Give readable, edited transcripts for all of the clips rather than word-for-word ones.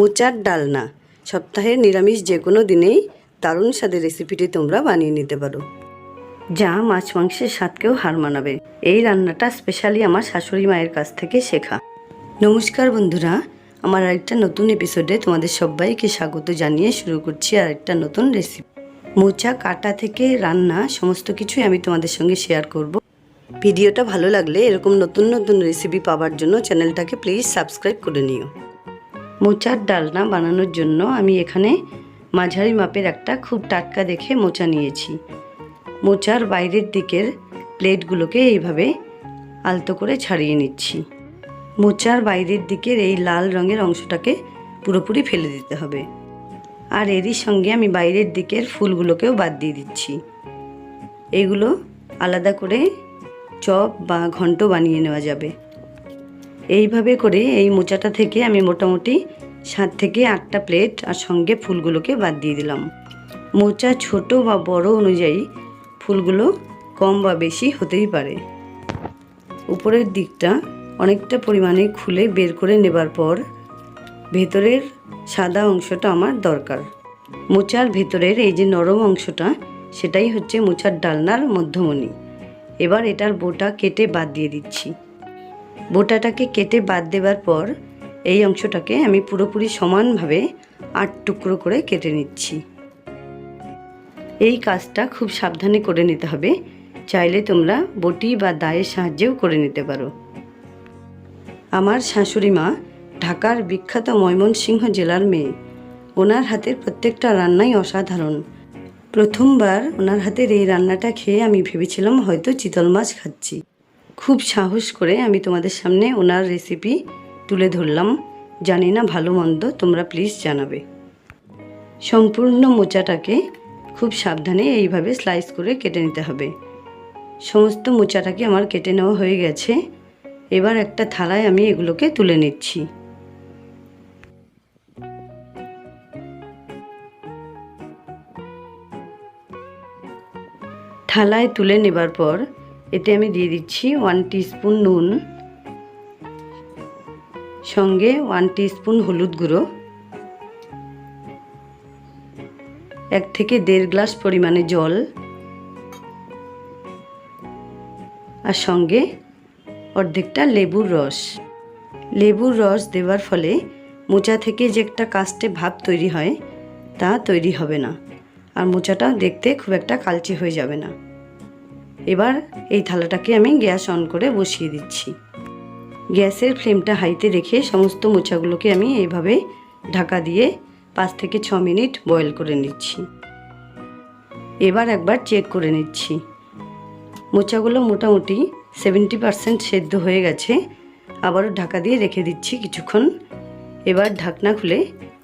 মোচার ডালনা সপ্তাহের নিরামিষ যে কোনো দিনেই দারুণ স্বাদের রেসিপিটি তোমরা বানিয়ে নিতে পারো, যা মাছ মাংসের স্বাদকেও হার মানাবে। এই রান্নাটা স্পেশালি আমার শাশুড়ি মায়ের কাছ থেকে শেখা। নমস্কার বন্ধুরা, আমার আরেকটা নতুন এপিসোডে তোমাদের সবাইকে স্বাগত জানিয়ে শুরু করছি আরেকটা নতুন রেসিপি। মোচা কাটা থেকে রান্না সমস্ত কিছুই আমি তোমাদের সঙ্গে শেয়ার করব। ভিডিওটা ভালো লাগলে এরকম নতুন নতুন রেসিপি পাওয়ার জন্য চ্যানেলটাকে প্লিজ সাবস্ক্রাইব করে নিও। মোচার ডালনা বানানোর জন্য আমি এখানে মাঝারি মাপের একটা খুব টাটকা দেখে মোচা নিয়েছি। মোচার বাইরের দিকের প্লেটগুলোকে এইভাবে আলতো করে ছাড়িয়ে নিচ্ছি। মোচার বাইরের দিকের এই লাল রঙের অংশটাকে পুরোপুরি ফেলে দিতে হবে। আর এরই সঙ্গে আমি বাইরের দিকের ফুলগুলোকেও বাদ দিয়ে দিচ্ছি। এগুলো আলাদা করে চপ বা ঘন্ট বানিয়ে নেওয়া যাবে। এইভাবে করে এই মোচাটা থেকে আমি মোটামুটি 7 থেকে 8টা প্লেট আর সঙ্গে ফুলগুলোকে বাদ দিয়ে দিলাম। মোচা ছোট বা বড় অনুযায়ী ফুলগুলো কম বা বেশি হতেই পারে। উপরের দিকটা অনেকটা পরিমাণে খুলে বের করে নেবার পর ভেতরের সাদা অংশটা আমার দরকার। মোচার ভেতরের এই যে নরম অংশটা, সেটাই হচ্ছে মোচার ডালনার মধ্যমণি। এবার এটার বোটা কেটে বাদ দিয়ে দিচ্ছি। বোটাটাকে কেটে বাদ দেবার পর এই অংশটাকে আমি পুরোপুরি সমানভাবে 8 টুকরো করে কেটে নিচ্ছি। এই কাজটা খুব সাবধানে করে নিতে হবে, চাইলে তোমরা বটি বা দায়ের সাহায্যেও করে নিতে পারো। আমার শাশুড়ি মা ঢাকার বিখ্যাত ময়মনসিংহ জেলার মেয়ে। ওনার হাতের প্রত্যেকটা রান্নাই অসাধারণ। প্রথমবার ওনার হাতের এই রান্নাটা খেয়ে আমি ভেবেছিলাম হয়তো চিতল মাছ খাচ্ছি। খুব সাহস করে আমি তোমাদের সামনে ওনার রেসিপি তুলে ধরলাম। জানি না ভালো মন্দ, তোমরা প্লিজ জানাবে। সম্পূর্ণ মোচাটাকে খুব সাবধানে এইভাবে স্লাইস করে কেটে নিতে হবে। সমস্ত মোচাটাকে আমার কেটে নেওয়া হয়ে গেছে। এবার একটা থালায় আমি এগুলোকে তুলে নিচ্ছি। থালায় তুলে নেবার পর এতে আমি দিয়ে দিচ্ছি 1 টিস্পুন নুন, সঙ্গে 1 টিস্পুন হলুদ গুঁড়ো, 1 থেকে 1.5 গ্লাস পরিমাণে জল, আর সঙ্গে অর্ধেকটা লেবুর রস। লেবুর রস দেওয়ার ফলে মোচা থেকে যে একটা কাস্টে ভাব তৈরি হয়, তা তৈরি হবে না, আর মোচাটা দেখতে খুব একটা কালচে হয়ে যাবে না। এবার এই থালাটাকে আমি গ্যাস অন করে বসিয়ে দিচ্ছি। গ্যাসের ফ্লেমটা হাইতে রেখে সমস্ত মোচাগুলোকে আমি এইভাবে ঢাকা দিয়ে 5 থেকে 6 মিনিট বয়েল করে নিচ্ছি। এবার একবার চেক করে নিচ্ছি। মোচাগুলো মোটামুটি 70% সেদ্ধ হয়ে গেছে। আবারও ঢাকা দিয়ে রেখে দিচ্ছি কিছুক্ষণ। এবার ঢাকনা খুলে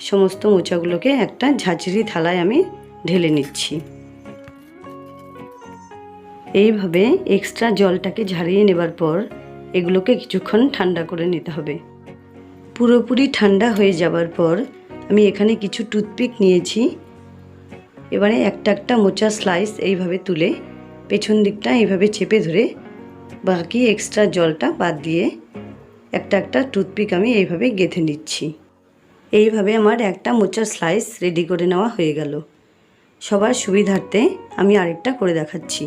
সমস্ত মোচাগুলোকে একটা ঝাঁঝরি থালায় আমি ঢেলে নিচ্ছি। এইভাবে এক্সট্রা জলটাকে ঝারিয়ে নেবার পর এগুলোকে কিছুক্ষণ ঠান্ডা করে নিতে হবে। পুরোপুরি ঠান্ডা হয়ে যাবার পর আমি এখানে কিছু টুথপিক নিয়েছি। এবারে একটা একটা মোচা স্লাইস এইভাবে তুলে পেছন দিকটা এইভাবে চেপে ধরে বাকি এক্সট্রা জলটা বাদ দিয়ে একটা একটা টুথপিক আমি এইভাবে গেঁথে নিচ্ছি। এইভাবে আমার একটা মোচার স্লাইস রেডি করে নেওয়া হয়ে গেল। সবার সুবিধার্থে আমি আরেকটা করে দেখাচ্ছি।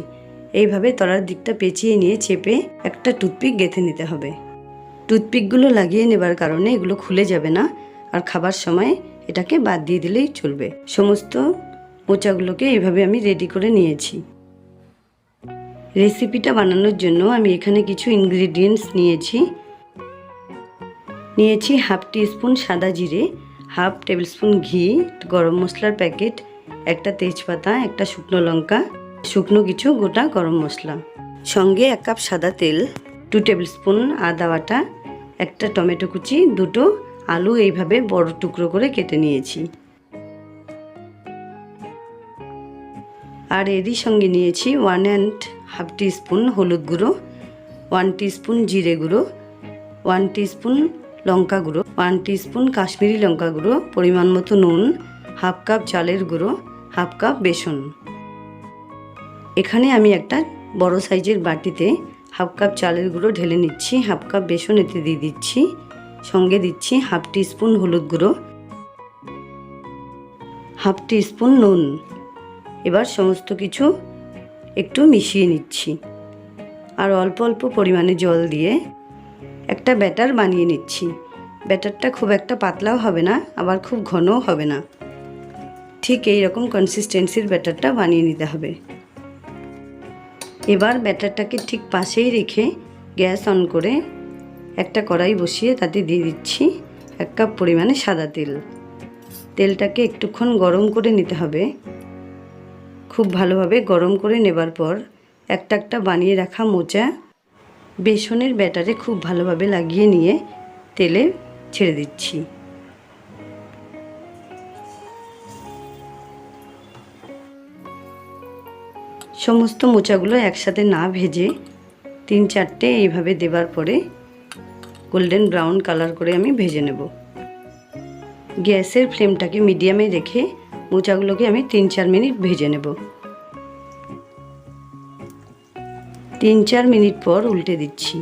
এইভাবে তলার দিকটা পেঁচিয়ে নিয়ে চেপে একটা টুথপিক গেঁথে নিতে হবে। টুথপিকগুলো লাগিয়ে নেবার কারণে এগুলো খুলে যাবে না, আর খাবার সময় এটাকে বাদ দিয়ে দিলেই চলবে। সমস্ত মোচাগুলোকে এইভাবে আমি রেডি করে নিয়েছি। রেসিপিটা বানানোর জন্য আমি এখানে কিছু ইনগ্রিডিয়েন্টস নিয়েছি। 1/2 টিস্পুন সাদা জিরে, 1/2 টেবিলস্পুন ঘি, গরম মশলার প্যাকেট, একটা তেজপাতা, একটা শুকনো লঙ্কা, শুকনো কিছু গোটা গরম মশলা, সঙ্গে 1 কাপ সাদা তেল, 2 টেবিলস্পুন আদা বাটা, একটা টমেটো কুচি, 2টো আলু এইভাবে বড় টুকরো করে কেটে নিয়েছি। আর এরই সঙ্গে নিয়েছি 1.5 টিস্পুন হলুদ গুঁড়ো, 1 টিস্পুন জিরে গুঁড়ো, 1 টিস্পুন লঙ্কা গুঁড়ো, 1 টিস্পুন কাশ্মীরি লঙ্কা গুঁড়ো, পরিমাণ মতো নুন, 1/2 কাপ চালের গুঁড়ো, 1/2 কাপ বেসন। এখানে আমি একটা বড় সাইজের বাটিতে 1/2 কাপ চালের গুঁড়ো ঢেলে নিচ্ছি, 1/2 কাপ বেসন এতে দিয়ে দিচ্ছি, সঙ্গে দিচ্ছি 1/2 টিস্পুন হলুদ গুঁড়ো, হাফ টিস্পুন নুন। এবার সমস্ত কিছু একটু মিশিয়ে নিচ্ছি আর অল্প অল্প পরিমাণে জল দিয়ে একটা ব্যাটার বানিয়ে নিচ্ছি। ব্যাটারটা খুব একটা পাতলাও হবে না, আবার খুব ঘনও হবে না, ঠিক এই রকম কনসিস্টেন্সির ব্যাটারটা বানিয়ে নিতে হবে। এবার ব্যাটারটাকে ঠিক পাশেই রেখে গ্যাস অন করে একটা কড়াই বসিয়ে তাতে দিয়ে দিচ্ছি 1 কাপ পরিমাণে সাদা তেল। তেলটাকে একটুক্ষণ গরম করে নিতে হবে। খুব ভালোভাবে গরম করে নেবার পর একটা একটা বানিয়ে রাখা মোচা বেসনের ব্যাটারে খুব ভালোভাবে লাগিয়ে নিয়ে তেলে ছেড়ে দিচ্ছি। সমস্ত মোচাগুলো একসাথে না ভেজে 3-4টে এইভাবে দেবার পরে গোল্ডেন ব্রাউন কালার করে আমি ভেজে নেব। গ্যাসের ফ্লেমটাকে মিডিয়ামে রেখে মোচাগুলোকে আমি 3-4 মিনিট ভেজে নেব। 3-4 মিনিট পর উল্টে দিচ্ছি।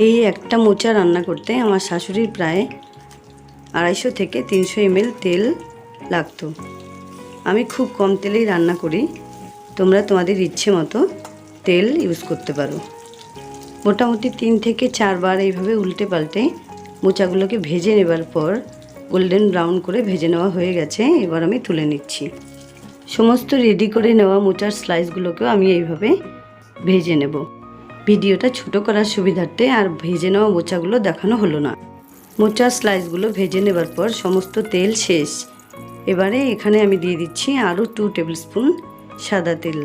এই একটা মোচা রান্না করতে আমার শাশুড়ির প্রায় 250 থেকে 300 ml তেল লাগতো। আমি খুব কম তেলেই রান্না করি, তোমরা তোমাদের ইচ্ছে মতো তেল ইউজ করতে পারো। মোটামুটি 3 থেকে 4 বার এইভাবে উল্টে পাল্টে মোচাগুলোকে ভেজে নেবার পর গোল্ডেন ব্রাউন করে ভেজে নেওয়া হয়ে গেছে। এবার আমি তুলে নিচ্ছি। সমস্ত রেডি করে নেওয়া মোচার স্লাইসগুলোকেও আমি এইভাবে ভেজে নেব। ভিডিওটা ছোট করার সুবিধার্থে আর ভেজে নেওয়া মোচাগুলো দেখানো হলো না। মোচার স্লাইসগুলো ভেজে নেবার পর সমস্ত তেল শেষ। এবারে এখানে আমি দিয়ে দিচ্ছি আরও 2 টেবিল স্পুন সাদা তেল।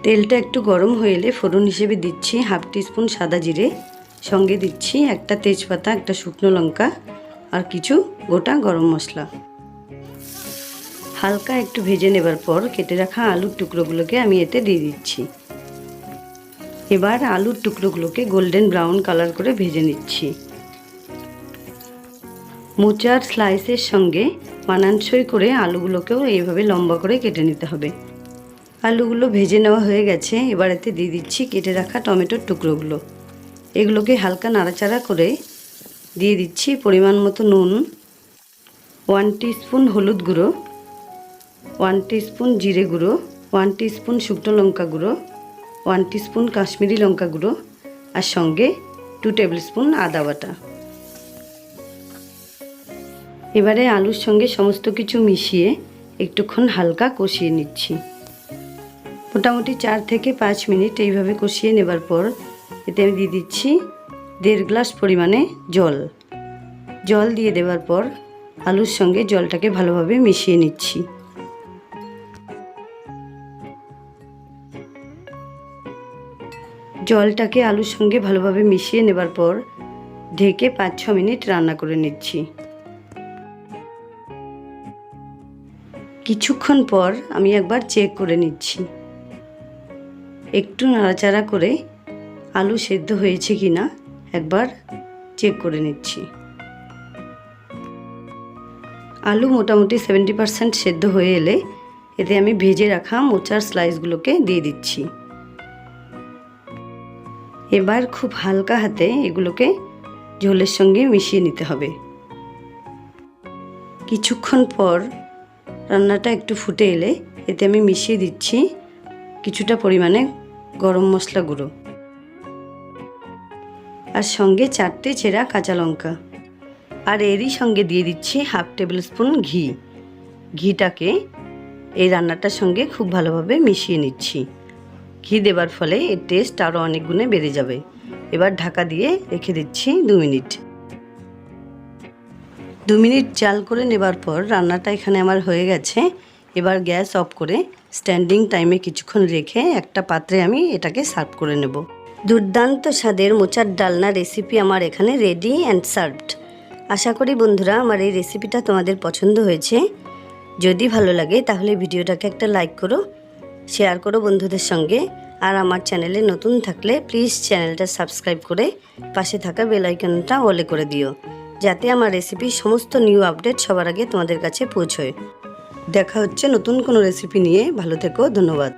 তেলটা একটু গরম হয়ে এলে ফোড়ন হিসেবে দিচ্ছি হাফ টিস্পুন সাদা জিরে, সঙ্গে দিচ্ছি একটা তেজপাতা, একটা শুকনো লঙ্কা আর কিছু গোটা গরম মশলা। হালকা একটু ভেজে নেবার পর কেটে রাখা আলুর টুকরোগুলোকে আমি এতে দিয়ে দিচ্ছি। এবার আলুর টুকরোগুলোকে গোল্ডেন ব্রাউন কালার করে ভেজে নিচ্ছি। মোচার স্লাইসের সঙ্গে মানানসই করে আলুগুলোকেও এইভাবে লম্বা করে কেটে নিতে হবে। আলুগুলো ভেজে নেওয়া হয়ে গেছে। এবার এতে দিয়ে দিচ্ছি কেটে রাখা টমেটোর টুকরোগুলো। এগুলোকে হালকা নাড়াচাড়া করে দিয়ে দিচ্ছি পরিমাণ মতো নুন, 1 টিস্পুন হলুদ গুঁড়ো, 1 টিস্পুন জিরে গুঁড়ো, 1 টিস্পুন শুকনো লঙ্কা গুঁড়ো, 1 টিস্পুন কাশ্মীরি লঙ্কা গুঁড়ো আর সঙ্গে 2 টেবিল স্পুন আদা বাটা। এবারে আলুর সঙ্গে সমস্ত কিছু মিশিয়ে একটুক্ষণ হালকা কষিয়ে নিচ্ছি। মোটামুটি 4 থেকে 5 মিনিট এইভাবে কষিয়ে নেবার পর এতে আমি দিয়ে দিচ্ছি 1.5 গ্লাস পরিমাণে জল। জল দিয়ে দেওয়ার পর আলুর সঙ্গে জলটাকে ভালোভাবে মিশিয়ে নিচ্ছি। জলটাকে আলুর সঙ্গে ভালোভাবে মিশিয়ে নেবার পর ঢেকে 5-6 মিনিট রান্না করে নিচ্ছি। কিছুক্ষণ পর আমি একবার চেক করে নিচ্ছি। একটু নাড়াচাড়া করে আলু সেদ্ধ হয়েছে কিনা একবার চেক করে নিচ্ছি। আলু মোটামুটি 70% সেদ্ধ হয়ে এলে এতে আমি ভেজে রাখা মোচার স্লাইসগুলোকে দিয়ে দিচ্ছি। এবার খুব হালকা হাতে এগুলোকে ঝোলের সঙ্গে মিশিয়ে নিতে হবে। কিছুক্ষণ পর রান্নাটা একটু ফুটে এলে এতে আমি মিশিয়ে দিচ্ছি কিছুটা পরিমাণে গরম মশলা গুঁড়ো আর সঙ্গে 4টে চেরা কাঁচা লঙ্কা, আর এরই সঙ্গে দিয়ে দিচ্ছি হাফ টেবিল স্পুন ঘি। ঘিটাকে এই রান্নাটার সঙ্গে খুব ভালোভাবে মিশিয়ে নিচ্ছি। ঘি দেবার ফলে এর টেস্ট আরও অনেক গুণে বেড়ে যাবে। এবার ঢাকা দিয়ে রেখে দিচ্ছি 2 মিনিট। 2 মিনিট জাল করে নেবার পর রান্নাটা এখানে আমার হয়ে গেছে। এবার গ্যাস অফ করে স্ট্যান্ডিং টাইমে কিছুক্ষণ রেখে একটা পাত্রে আমি এটাকে সার্ভ করে নেব। দুর্দান্ত স্বাদের মোচার ডালনা রেসিপি আমার এখানে রেডি অ্যান্ড সার্ভড। আশা করি বন্ধুরা আমার এই রেসিপিটা তোমাদের পছন্দ হয়েছে। যদি ভালো লাগে তাহলে ভিডিওটাকে একটা লাইক করো, শেয়ার করো বন্ধুদের সঙ্গে, আর আমার চ্যানেলে নতুন থাকলে প্লিজ চ্যানেলটা সাবস্ক্রাইব করে পাশে থাকা বেল আইকনটা অলে করে দিও, যাতে আমার রেসিপির সমস্ত নিউ আপডেট সবার আগে তোমাদের কাছে পৌঁছয়। দেখা হচ্ছে নতুন কোনো রেসিপি নিয়ে। ভালো থেকো, ধন্যবাদ।